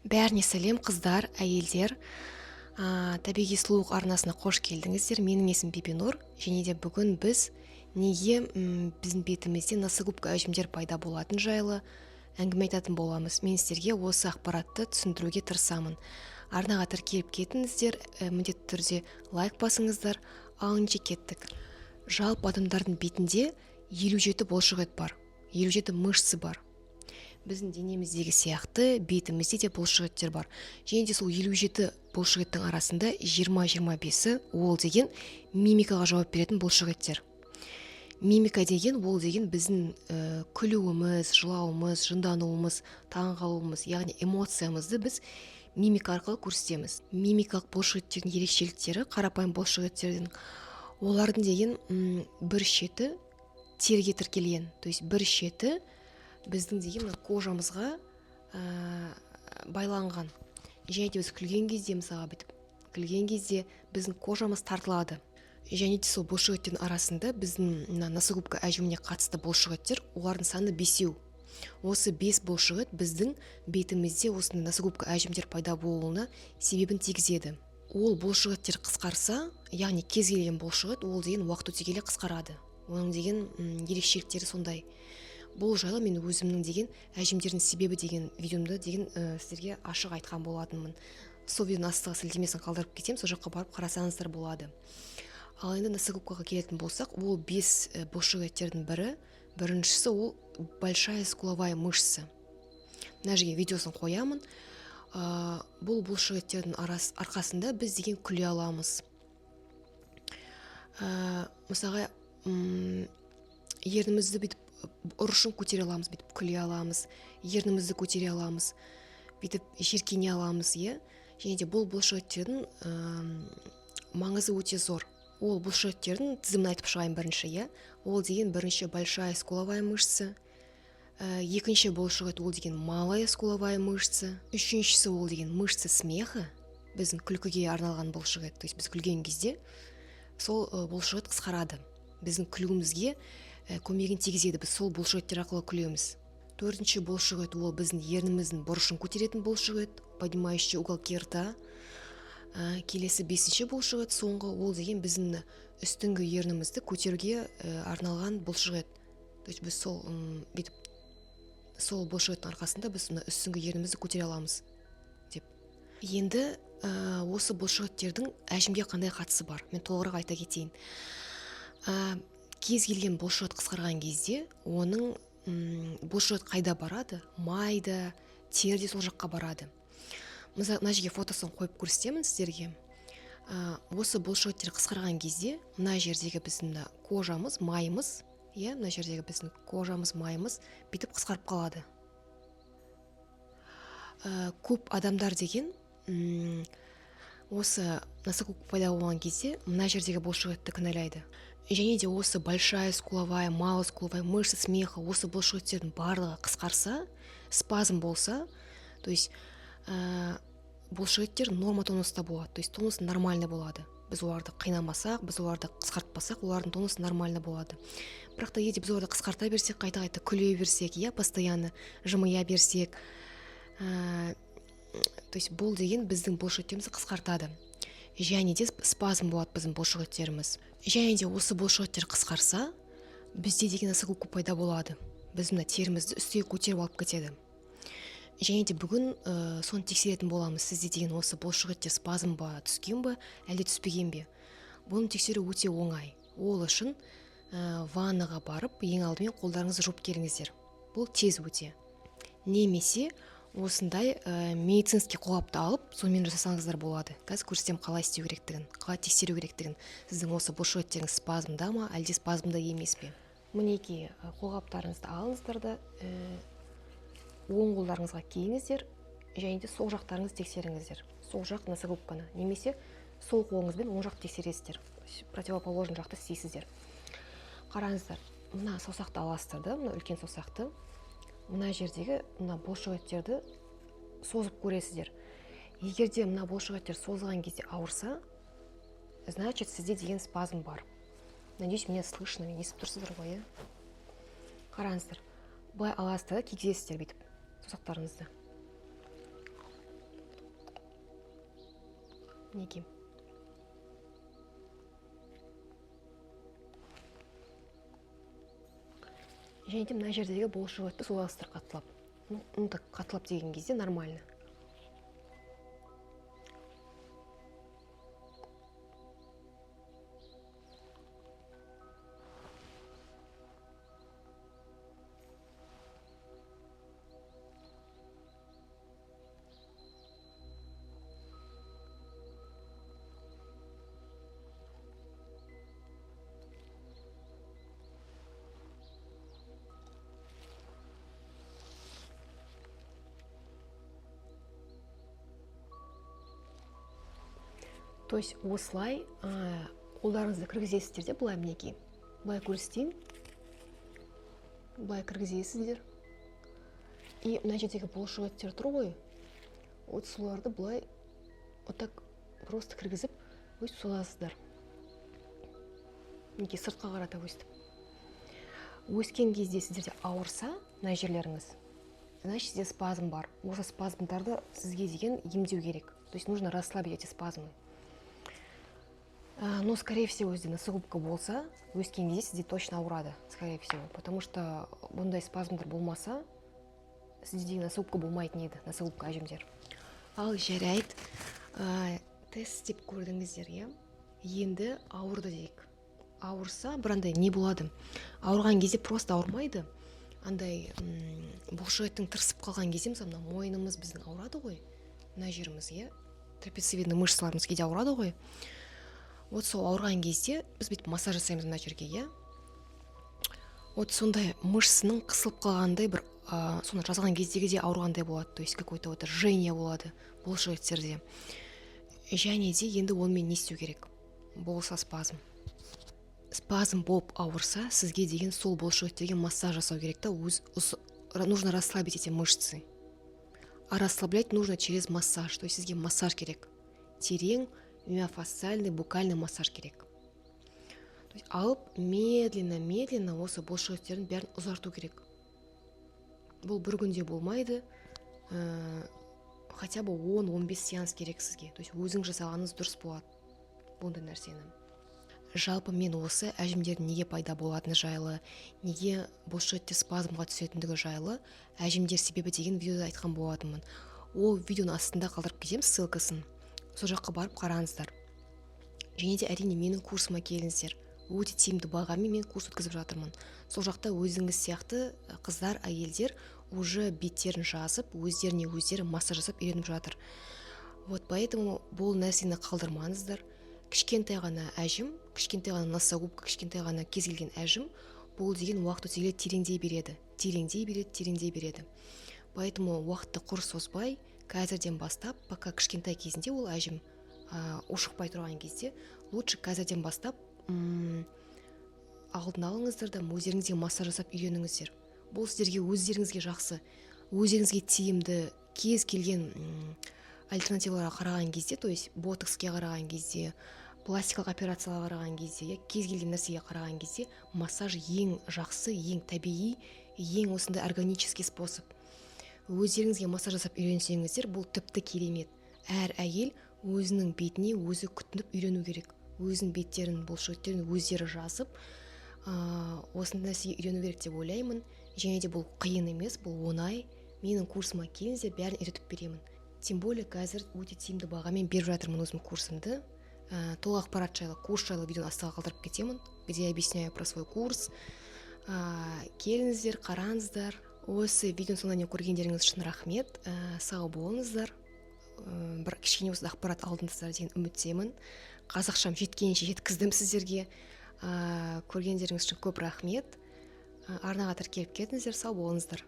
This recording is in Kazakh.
Бәріне сәлем қыздар, әйелдер. Табиғи сұлулық арнасына қош келдіңіздер. Менің есімім Бибинур, және де бүгін біз неге біздің бетімізде носогубка әжімдер пайда болатын жайлы әңгіме айтатын боламыз. Мен сіздерге осы ақпаратты түсіндіруге тырысамын. Арнаға тіркеліп кетіңіздер, міндетті түрде лайк басыңыздар. Алыншы кеттік. Жалпы адамдардың бетінде 57 бұлшықет бар, 57 мышцы бар. Біздің денеміздегі сияқты бетімізде де бұлшықеттер бар. Және де сол 57 бұлшықеттің арасында 20-25-і ол деген мимикаға жауап беретін бұлшықеттер. Мимика деген ол деген біздің күлуіміз, жылауымыз, жындануымыз, таңғалуымыз, яғни эмоциямызды біз мимика арқылы көрсетеміз. Мимикалық бұлшықеттердің ерекшеліктері қарапайым бұлшықеттердің олардың деген бір шеті терге тіркелген, то есть бір шеті біздің деген кожамызға байланған. Және де біз күлген кезде, мысалға бүйтіп күлген кезде біздің кожамыз тартылады. Және де сол бұлшықеттердің арасында біздің носогубка әжіміне қатысты бұлшықеттер, олардың саны 5. Осы 5 бұлшықет біздің бетімізде осындай носогубка әжімдер пайда болуына себебін тигізеді. Ол бұлшықеттер қысқарса, яғни кез келген бұлшықет ол деген уақыт өте келе қысқарады. Оның деген ерекшеліктері сондай. Бұл жайлы мен өзімнің деген әжімдердің себебі деген видеомда деген сіздерге ашық айтқан болатынмын. Сол видеоның астыға сілтемесін қалдырып кетем, сол жаққа барып қарасаңыздар болады. Ал енді носогубкаға келетін болсақ, ол 5 бұлшықеттердің біріншісі ол большая скуловая мышца. Мына жерге видеосын қоямын. Бұл бұлшықеттердің арқасында біз деген күле аламыз. Мысалға ернімізді бүйтіп ұрышын көтере аламыз, бүйтіп күле аламыз, ернімізді көтере аламыз, бүйтіп жеркене аламыз, және де бұл бұлшықеттердің маңызы өте зор. Ол бұлшықеттердің тізімін айтып шығайын бірінші, ол деген бірінші большая скуловая мышца, екінші бұлшықет ол деген малая скуловая мышца, үшіншісі ол деген мышца смеха, біздің күлкіге арналған бұлшықет, то есть біз күлген кезде сол бұлшықет қысқарады. Біздің күлуімізге көмегін тигізеді, біз сол бұлшықеттер арқылы күлеміз. Төртінші бұлшықет ол біздің ерніміздің бұрышын көтеретін бұлшықет, поднимающий уголки рта. Келесі 5-ші бұлшықет, соңғы ол деген біздің үстіңгі ернімізді көтеруге арналған бұлшықет. То есть біз сол бұлшықеттің арқасында біз үстіңгі ернімізді көтере аламыз деп. Енді осы бұлшықеттердің әжімге қандай қатысы бар? Мен толығырақ айта кетейін. Кез келген бұлшықет қысқарған кезде оның бұлшықет қайда барады? Майда, терде сол жаққа барады. Мына жерге фотосын қойып көрсетемін сіздерге. Осы бұлшықеттер қысқарған кезде мына жердегі біздің кожамыз, майымыз, мына жердегі біздің кожамыз, майымыз бүйтіп қысқарып қалады. Көп адамдар деген осы носогубка пайда болған кезде мына жердегі бұлшықетті кінәлайды. Және де осы большая скуловая, малая скуловая мышца смеха, осы бұлшықеттердің барлығы қысқарса, спазм болса, то есть бұлшықеттер норма тонуста болады, то есть тонус нормальный болады. Біз оларды қинамасақ, біз оларды қысқартпасақ, олардың тонусы нормальный болады. Бірақ та егер біз оларды қысқарта берсек, қайта-қайта күле берсек, постоянно жымия берсек, то есть бұл деген біздің бұлшықеттерімізді қысқартады. Және де спазм болады біздің бұлшықеттеріміз. Және де осы бұлшықеттер қысқарса, бізде деген носогубка пайда болады. Біз мына терімізді үстіге көтеріп алып кетеді. Және де бүгін соны тексеретін боламыз. Сізде деген осы бұлшықеттер спазм ба, түскен бе, әлде түспеген бе? Бұны тексеру өте оңай. Ол үшін ваннаға барып, ең алдымен қолдарыңызды жуып келіңіздер. Бұл тез өте. Немесе осындай медицинский қолапты алып, сонымен жасасаңыздар болады. Қазір көрсетем қалай істеу керектігін, қалай тексеру керектігін. Сіздің осы бұлшықеттеріңіз спазмда ма, әлде спазмда емес пе? Мінекей қолғаптарыңызды алыңыздар да оң қолдарыңызға киіңіздер, және де сол жақтарыңызды тексеріңіздер. Сол жақ носогубканы, немесе сол қолыңызбен оң жақ тексересіздер. Противоположный жақты істейсіздер. Қараңыздар, мына саусақты аласыздар да, мына үлкен саусақты. Мына жердегі мына бұлшықеттерді созып көресіздер. Егер де мына бұлшықеттер созылған кезде ауырса, значит сізде деген спазм бар. Надеюсь, меня слышно, мен естіп тұрсыздар ғой, Қараңыздар, былай аласыздар да кигізесіздер бүйтіп саусақтарыңызды. мінекей. Және де мына жердегі бұлшық етті соластыр қатылап. Ну так қатылап деген кезде нормально. То есть осылай қолдарыңызды кіргізесіздер де былай мінекей. Былай көрсетейін. Былай кіргізесіздер. И мына жердегі бұлшық еттер тұр ғой. Вот соларды былай вот так просто кіргізіп өз соласыздар. Мінекей сыртқа қарата өстіп. Өскен кезде сіздерде ауырса, мына жерлеріңіз, значит сізде спазм бар. Осы спазмдарды сізге деген емдеу керек. То есть нужно расслабить эти спазмы. Но, скорее всего, если носогубка болса, өскен кезде сізде точно ауырады, скорее всего. Потому что бұндай спазмдар болмаса, сізде деген носогубка болмайтын еді, носогубка әжімдер. Ал жарайды, тест істеп көрдіңіздер, иә? Енді ауырды дейік. Ауырса, бірандай не болады? Ауырған кезде просто ауырмайды. Андай бұлшық еттің тырысып қалған кезде, мысалы, мойнымыз біздің ауырады ғой, мына жеріміз, иә? Трапециевидный мышцаларымыз кейде ауырады ғой. Вот сол ауырған кезде біз бүйтіп массаж жасаймыз мына жерге, иә? Вот сондай мышцының қысылып қалғандай бір соны жазған кездегі де ауырғандай болады. То есть какой-то вот жжение болады бұлшық еттерде. Және де енді онымен не істеу керек? Болса спазм. Спазм болып ауырса, сізге деген сол бұлшық еттерге массаж жасау керек та, нужно расслабить эти мышцы. А расслаблять нужно через массаж. То есть сізге массаж керек. Терең миофасциальный букальный массаж керек. То есть алып медленно осы бұлшық еттердің бәрін ұзарту керек. Бұл бір күнде болмайды. Хотя бы 10-15 сеанс керек сізге. То есть өзің жасағаныңыз дұрыс болады бұндай нәрсені. Жалпы мен осы әжімдердің неге пайда болатыны жайлы, неге бұлшық етте спазмға түсетіндігі жайлы әжімдер себебі деген видеода айтқан болатынмын. Ол видеоның астында қалдырып кетемін ссылкасын. Сол жаққа барып қараңыздар. Және де әрине менің курсыма келіңіздер. Өте тиімді бағамен мен курс өткізіп жатырмын. Сол жақта өзіңіз сияқты қыздар, әйелдер уже беттерін жазып, өздеріне өздері массаж жасап үйреніп жатыр. Вот поэтому бұл нәрсені қалдырмаңыздар. Кішкентай ғана әжім, кішкентай ғана носогубка, кішкентай ғана кез келген әжім, бұл деген уақыт өте келе тереңдей береді. Поэтому уақытты құр созбай, қазірден бастап, пока кішкентай кезінде ол әжім ушықпай тұрған кезде, лучше қазірден бастап алдын алыңыздар да өздеріңізге массаж жасап үйреніңіздер. Бұл сіздерге өздеріңізге жақсы, өздеріңізге тиімді кез келген альтернативаларға қараған кезде, то есть ботокске қараған кезде, пластикалық операцияларға қараған кезде, кез келген нәрсеге қараған кезде массаж ең жақсы, ең табиғи, ең осындай органический способ. Өздеріңізге массаж жасап үйренсеңіздер, бұл тіпті керемет. Әр әйел өзінің бетіне өзі күтініп үйрену керек. Өзінің беттерін, бұлшық еттерін өздері жазып, осындай нәрсеге үйрену керек деп ойлаймын. Және де бұл қиын емес, бұл оңай. Менің курсыма келіңіздер, бәрін үйретіп беремін. Тем более қазір өте тиімді бағамен беріп жатырмын өзім курсымды. Толық ақпарат жайлы, курс жайлы видеоны астыға қалдырып кетемін, где я объясняю про свой курс. Келіңіздер, қараңыздар. Осы видеоны соңына дейін көргендеріңіз үшін рахмет. Сау болыңыздар. Бір кішкене осы ақпарат алдыңыздар деген үміттемін. Қазақшам жеткенше жеткіздім сіздерге. Көргендеріңіз үшін көп рахмет. Арнаға тіркеліп кетіңіздер, сау болыңыздар.